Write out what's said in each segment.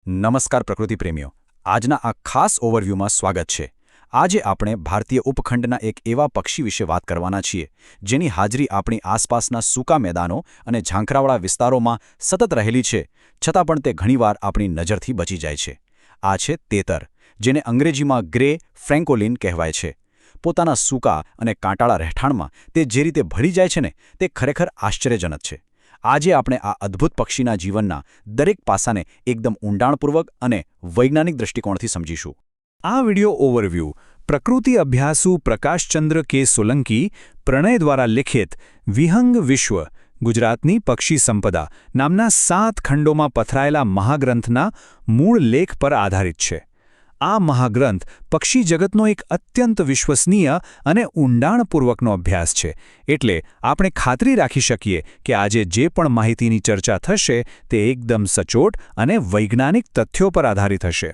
નમસ્કાર પ્રકૃતિ પ્રેમીઓ, આજના આ ખાસ ઓવરવ્યૂમાં સ્વાગત છે. આજે આપણે ભારતીય ઉપખંડના એક એવા પક્ષી વિશે વાત કરવાના છીએ જેની હાજરી આપણી આસપાસના સૂકા મેદાનો અને ઝાંખરાવાળા વિસ્તારોમાં સતત રહેલી છે, છતાં પણ તે ઘણીવાર આપણી નજરથી બચી જાય છે. આ છે તેતર, જેને અંગ્રેજીમાં ગ્રે ફ્રેન્કોલિન કહેવાય છે. પોતાના સૂકા અને કાંટાળા રહેઠાણમાં તે જે રીતે ભળી જાય છે ને, તે ખરેખર આશ્ચર્યજનક છે. આજે આપણે આ અદ્ભુત પક્ષીના જીવનના દરેક પાસાને એકદમ ઊંડાણપૂર્વક અને વૈજ્ઞાનિક દૃષ્ટિકોણથી સમજીશું. આ વિડિયો ઓવરવ્યૂ પ્રકૃતિ અભ્યાસુ પ્રકાશચંદ્ર કે સોલંકી પ્રણય દ્વારા લિખિત વિહંગ વિશ્વ ગુજરાતની પક્ષી સંપદા નામના 7 ખંડોમાં પથરાયેલા મહાગ્રંથના મૂળ લેખ પર આધારિત છે. આ મહાગ્રંથ પક્ષી જગતનો એક અત્યંત વિશ્વસનીય અને ઊંડાણપૂર્વકનો અભ્યાસ છે, એટલે આપણે ખાતરી રાખી શકીએ કે આજે જે પણ માહિતીની ચર્ચા થશે તે એકદમ સચોટ અને વૈજ્ઞાનિક તથ્યો પર આધારિત હશે.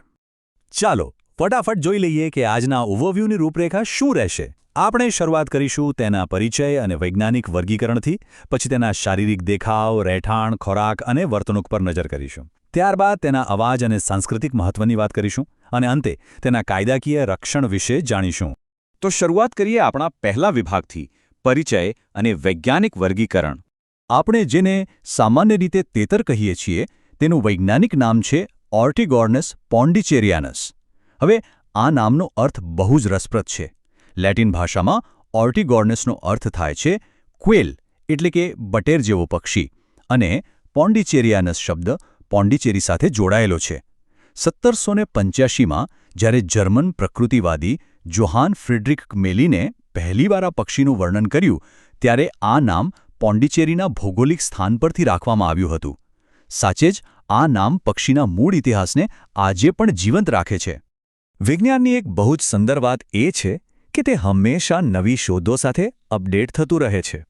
ચાલો ફટાફટ જોઈ લઈએ કે આજના ઓવરવ્યૂની રૂપરેખા શું રહેશે. આપણે શરૂઆત કરીશું તેના પરિચય અને વૈજ્ઞાનિક વર્ગીકરણથી, પછી તેના શારીરિક દેખાવ, રહેઠાણ, ખોરાક અને વર્તણૂક પર નજર કરીશું. ત્યારબાદ તેના અવાજ અને સાંસ્કૃતિક મહત્વની વાત કરીશું, અને અંતે તેના કાયદાકીય રક્ષણ વિશે જાણીશું. તો શરૂઆત કરીએ આપણા પહેલા વિભાગથી, પરિચય અને વૈજ્ઞાનિક વર્ગીકરણ. આપણે જેને સામાન્ય રીતે તેતર કહીએ છીએ તેનું વૈજ્ઞાનિક નામ છે ઓર્ટિગોર્નસ પોન્ડિચેરિયાનસ. હવે આ નામનો અર્થ બહુ જ રસપ્રદ છે. લેટિન ભાષામાં ઓર્ટિગોર્નસનો અર્થ થાય છે ક્વેલ, એટલે કે બટેર જેવો પક્ષી, અને પોન્ડિચેરિયાનસ શબ્દ પોન્ડિચેરી સાથે જોડાયેલો છે. 1785માં જ્યારે જર્મન પ્રકૃતિવાદી જોહાન ફ્રિડરિક મેલીને પહેલીવાર આ પક્ષીનું વર્ણન કર્યું, ત્યારે આ નામ પોન્ડિચેરીના ભૌગોલિક સ્થાન પરથી રાખવામાં આવ્યું હતું. સાચે જ આ નામ પક્ષીના મૂળ ઇતિહાસને આજે પણ જીવંત રાખે છે. વિજ્ઞાનની એક બહુ જ સુંદર વાત એ છે કે તે હંમેશા નવી શોધો સાથે અપડેટ થતું રહે છે.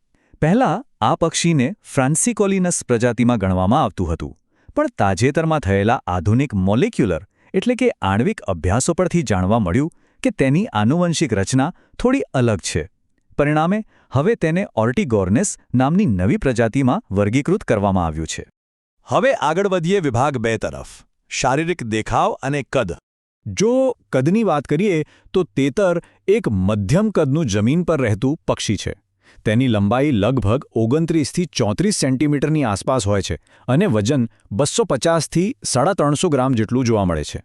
પહેલાં આ પક્ષીને ફ્રાન્સિકોલિનસ પ્રજાતિમાં ગણવામાં આવતું હતું, પણ તાજેતરમાં થયેલા આધુનિક મોલેક્યુલર એટલે કે આણ્વિક અભ્યાસો પરથી જાણવા મળ્યું કે તેની આનુવંશિક રચના થોડી અલગ છે. પરિણામે હવે તેને ઓર્ટિગોર્નસ નામની નવી પ્રજાતિમાં વર્ગીકૃત કરવામાં આવ્યું છે. હવે આગળ વધીએ વિભાગ 2 તરફ, શારીરિક દેખાવ અને કદ. જો કદની વાત કરીએ તો તેતર એક મધ્યમ કદનું જમીન પર રહેતું પક્ષી છે. તેની લંબાઈ લગભગ 29થી 34 સેન્ટીમીટરની આસપાસ હોય છે અને વજન 250થી 350 ગ્રામ જેટલું જોવા મળે છે.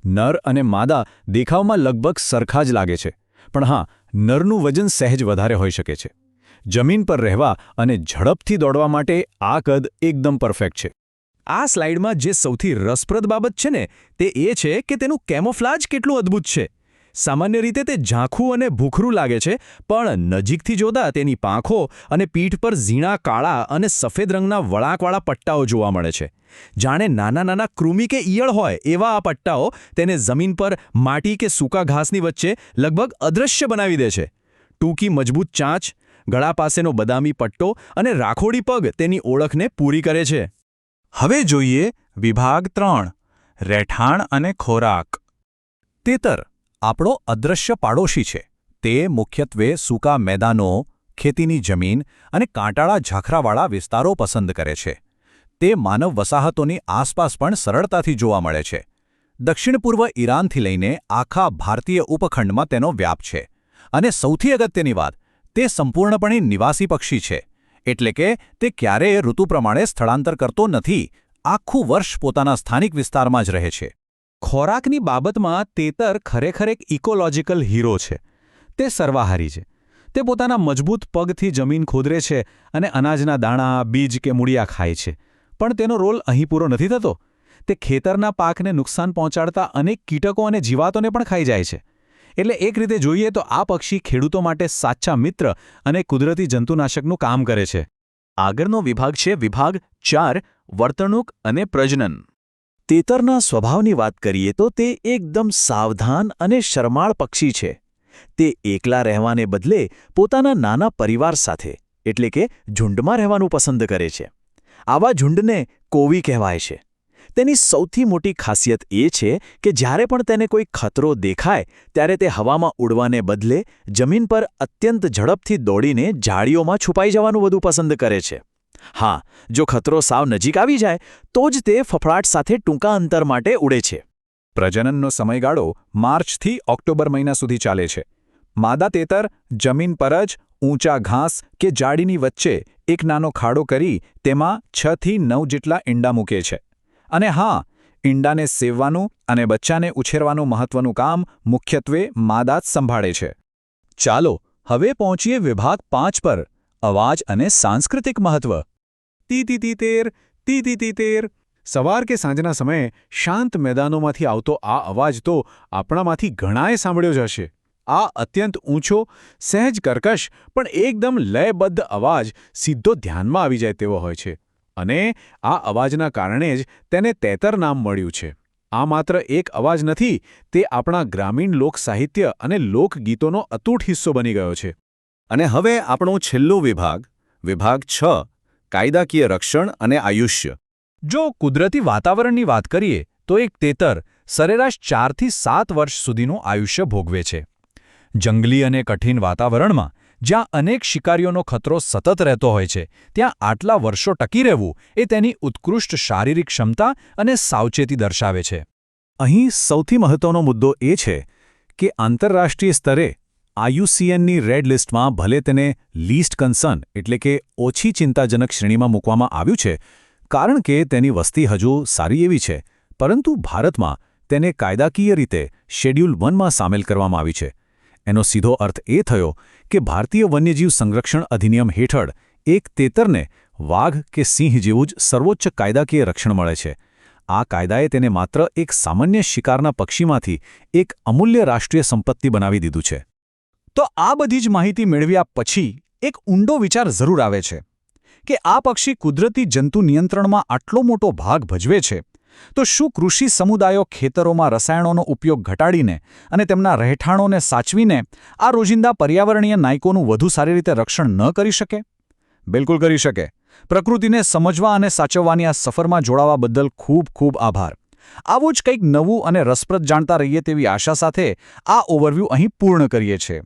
નર અને માદા દેખાવમાં લગભગ સરખા જ લાગે છે, પણ હા, નરનું વજન સહેજ વધારે હોઈ શકે છે. જમીન પર રહેવા અને ઝડપથી દોડવા માટે આ કદ એકદમ પરફેક્ટ છે. આ સ્લાઇડમાં જે સૌથી રસપ્રદ બાબત છે ને, તે એ છે કે તેનું કેમોફ્લાજ કેટલું અદ્ભુત છે. સામાન્ય રીતે તે ઝાંખું અને ભૂખરું લાગે છે, પણ નજીકથી જોતા તેની પાંખો અને પીઠ પર ઝીણા કાળા અને સફેદ રંગના વળાંકવાળા પટ્ટાઓ જોવા મળે છે. જાણે નાના નાના કૃમિ કે ઈયળ હોય એવા આ પટ્ટાઓ તેને જમીન પર માટી કે સૂકા ઘાસની વચ્ચે લગભગ અદૃશ્ય બનાવી દે છે. ટૂંકી મજબૂત ચાંચ, ગળા પાસેનો બદામી પટ્ટો અને રાખોડી પગ તેની ઓળખને પૂરી કરે છે. હવે જોઈએ વિભાગ 3, રહેઠાણ અને ખોરાક. તેતર આપણો અદૃશ્ય પાડોશી છે. તે મુખ્યત્વે સૂકા મેદાનો, ખેતીની જમીન અને કાંટાળા ઝાંખરાવાળા વિસ્તારો પસંદ કરે છે. તે માનવ વસાહતોની આસપાસ પણ સરળતાથી જોવા મળે છે. દક્ષિણ પૂર્વ ઈરાનથી લઈને આખા ભારતીય ઉપખંડમાં તેનો વ્યાપ છે. અને સૌથી અગત્યની વાત, તે સંપૂર્ણપણે નિવાસી પક્ષી છે, એટલે કે તે ક્યારેય ઋતુ પ્રમાણે સ્થળાંતર કરતો નથી. આખું વર્ષ પોતાના સ્થાનિક વિસ્તારમાં જ રહે છે. ખોરાકની બાબતમાં તેતર ખરેખર એક ઇકોલોજીકલ હીરો છે. તે સર્વાહારી છે. તે પોતાના મજબૂત પગથી જમીન ખોદરે છે અને અનાજના દાણા, બીજ કે મૂળિયા ખાય છે. પણ તેનો રોલ અહીં પૂરો નથી થતો. તે ખેતરના પાકને નુકસાન પહોંચાડતા અનેક કીટકો અને જીવાતોને પણ ખાઈ જાય છે. એટલે એક રીતે જોઈએ તો આ પક્ષી ખેડૂતો માટે સાચા મિત્ર અને કુદરતી જંતુનાશકનું કામ કરે છે. આગળનો વિભાગ છે વિભાગ 4, વર્તણૂક અને પ્રજનન. તેતરના સ્વભાવની વાત કરીએ તો તે એકદમ સાવધાન અને શરમાળ પક્ષી છે. તે એકલા રહેવાને બદલે પોતાના નાના પરિવાર સાથે એટલે કે ઝુંડમાં રહેવાનું પસંદ કરે છે. આવા ઝુંડને કોવી કહેવાય છે. તેની સૌથી મોટી ખાસિયત એ છે કે જ્યારે પણ તેને કોઈ ખતરો દેખાય ત્યારે તે હવામાં ઉડવાને બદલે જમીન પર અત્યંત ઝડપથી દોડીને ઝાડીઓમાં છુપાઈ જવાનું વધુ પસંદ કરે છે. હા, જો ખતરો સાવ નજીક આવી જાય તો જ તે ફફડાટ સાથે ટૂંકા અંતર માટે ઉડે છે. પ્રજનનનો સમયગાળો માર્ચથી ઓક્ટોબર મહિના સુધી ચાલે છે. માદા તેતર જમીન પર જ ઊંચા ઘાસ કે જાડીની વચ્ચે એક નાનો ખાડો કરી તેમાં 6 થી 9 જેટલા ઈંડા મૂકે છે. અને હા, ઈંડાને સેવવાનું અને બચ્ચાને ઉછેરવાનું મહત્વનું કામ મુખ્યત્વે માદા જ સંભાળે છે. ચાલો હવે પહોંચીએ વિભાગ 5 પર, અવાજ અને સાંસ્કૃતિક મહત્વ. તી. સવાર કે સાંજના સમયે શાંત મેદાનોમાંથી આવતો આ અવાજ તો આપણામાંથી ઘણાએ સાંભળ્યો જ હશે. આ અત્યંત ઊંચો, સહેજ કર્કશ પણ એકદમ લયબદ્ધ અવાજ સીધો ધ્યાનમાં આવી જાય તેવો હોય છે. અને આ અવાજના કારણે જ તેને તેતર નામ મળ્યું છે. આ માત્ર એક અવાજ નથી, તે આપણા ગ્રામીણ લોકસાહિત્ય અને લોકગીતોનો અતૂટ હિસ્સો બની ગયો છે. અને હવે આપણો છેલ્લો વિભાગ, વિભાગ 6, કાયદાકીય રક્ષણ અને આયુષ્ય. જો કુદરતી વાતાવરણની વાત કરીએ તો એક તેતર સરેરાશ 4 થી 7 વર્ષ સુધીનું આયુષ્ય ભોગવે છે. જંગલી અને કઠિન વાતાવરણમાં જ્યાં અનેક શિકારીઓનો ખતરો સતત રહેતો હોય છે, ત્યાં આટલા વર્ષો ટકી રહેવું એ તેની ઉત્કૃષ્ટ શારીરિક ક્ષમતા અને સાવચેતી દર્શાવે છે. અહીં સૌથી મહત્વનો મુદ્દો એ છે કે આંતરરાષ્ટ્રીય સ્તરે IUCNની રેડ લિસ્ટમાં ભલે તેને લીસ્ટ કન્સર્ન એટલે કે ઓછી ચિંતાજનક શ્રેણીમાં મૂકવામાં આવ્યું છે, કારણ કે તેની વસ્તી હજુ સારી એવી છે, પરંતુ ભારતમાં તેને કાયદાકીય રીતે શેડ્યુલ 1માં સામેલ કરવામાં આવી છે. એનો સીધો અર્થ એ થયો કે ભારતીય વન્યજીવ સંરક્ષણ અધિનિયમ હેઠળ એક તેતરને વાઘ કે સિંહ જેવું જ સર્વોચ્ચ કાયદાકીય રક્ષણ મળે છે. આ કાયદાએ તેને માત્ર એક સામાન્ય શિકારના પક્ષીમાંથી એક અમૂલ્ય રાષ્ટ્રીય સંપત્તિ બનાવી દીધું છે. તો આ બધી જ માહિતી મેળવ્યા પછી એક ઊંડો વિચાર જરૂર આવે છે કે આ પક્ષી કુદરતી જંતુ નિયંત્રણમાં આટલો મોટો ભાગ ભજવે છે, તો શું કૃષિ સમુદાયો ખેતરોમાં રસાયણોનો ઉપયોગ ઘટાડીને અને તેમના રહેઠાણોને સાચવીને આ રોજિંદા પર્યાવરણીય નાયકોનું વધુ સારી રીતે રક્ષણ ન કરી શકે? બિલકુલ કરી શકે. પ્રકૃતિને સમજવા અને સાચવવાની આ સફરમાં જોડાવા બદલ ખૂબ ખૂબ આભાર. આવું જ કંઈક નવું અને રસપ્રદ જાણતા રહીએ તેવી આશા સાથે આ ઓવરવ્યૂ અહીં પૂર્ણ કરીએ છીએ.